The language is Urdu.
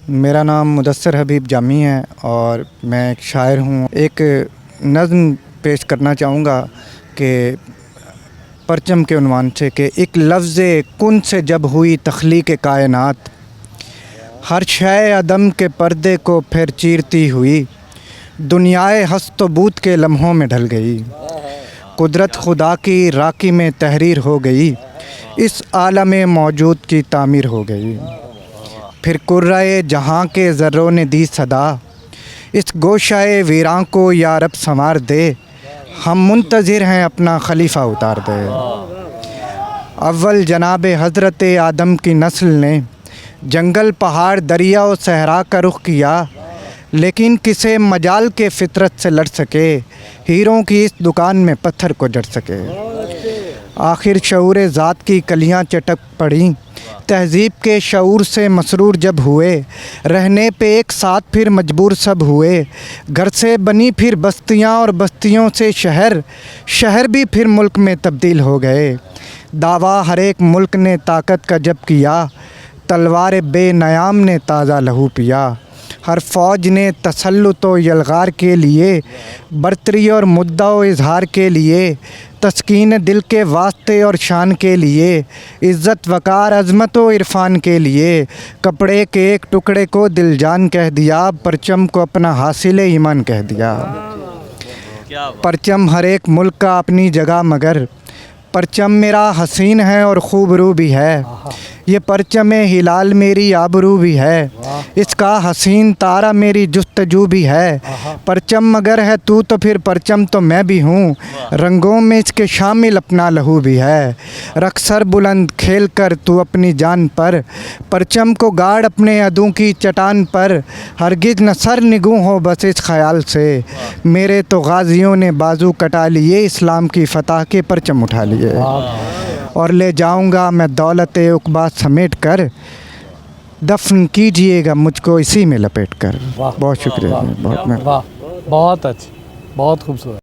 میرا نام مدثر حبیب جامی ہے اور میں ایک شاعر ہوں۔ ایک نظم پیش کرنا چاہوں گا کہ پرچم کے عنوان سے کہ ایک لفظ کن سے جب ہوئی تخلیق کائنات، ہر شے عدم کے پردے کو پھر چیرتی ہوئی، دنیائے ہست و بود کے لمحوں میں ڈھل گئی، قدرت خدا کی راکی میں تحریر ہو گئی، اس عالم موجود کی تعمیر ہو گئی، پھر کرۂ جہاں کے ذروں نے دی صدا، اس گوشۂ ویراں کو یا رب سنوار دے، ہم منتظر ہیں اپنا خلیفہ اتار دے۔ اول جناب حضرت آدم کی نسل نے جنگل پہاڑ دریا و صحرا کا رخ کیا، لیکن کسے مجال کے فطرت سے لڑ سکے، ہیروں کی اس دکان میں پتھر کو جڑ سکے۔ آخر شعور ذات کی کلیاں چٹک پڑیں، تہذیب کے شعور سے مسرور جب ہوئے، رہنے پہ ایک ساتھ پھر مجبور سب ہوئے، گھر سے بنی پھر بستیاں اور بستیوں سے شہر، شہر بھی پھر ملک میں تبدیل ہو گئے۔ دعویٰ ہر ایک ملک نے طاقت کا جب کیا، تلوار بے نیام نے تازہ لہو پیا، ہر فوج نے تسلط و یلغار کے لیے، برتری اور مدعا و اظہار کے لیے، تسکین دل کے واسطے اور شان کے لیے، عزت وقار عظمت و عرفان کے لیے، کپڑے کے ایک ٹکڑے کو دل جان کہہ دیا، پرچم کو اپنا حاصل ایمان کہہ دیا۔ پرچم ہر ایک ملک کا اپنی جگہ، مگر پرچم میرا حسین ہے اور خوب رو بھی ہے، یہ پرچم ہلال میری آبرو بھی ہے، اس کا حسین تارہ میری جستجو بھی ہے، پرچم مگر ہے تو پھر پرچم تو میں بھی ہوں، رنگوں میں اس کے شامل اپنا لہو بھی ہے، رکھ سر بلند کھیل کر تو اپنی جان پر، پرچم کو گاڑ اپنے عدو کی چٹان پر، ہرگز نہ سر نگوں ہو بس اس خیال سے، میرے تو غازیوں نے بازو کٹا لیے، اسلام کی فتح کے پرچم اٹھا لیے، اور لے جاؤں گا میں دولت عقبیٰ سمیٹ کر، دفن کیجئے گا مجھ کو اسی میں لپیٹ کر۔ بہت شکریہ، بہت بہت اچھی، بہت خوبصورت۔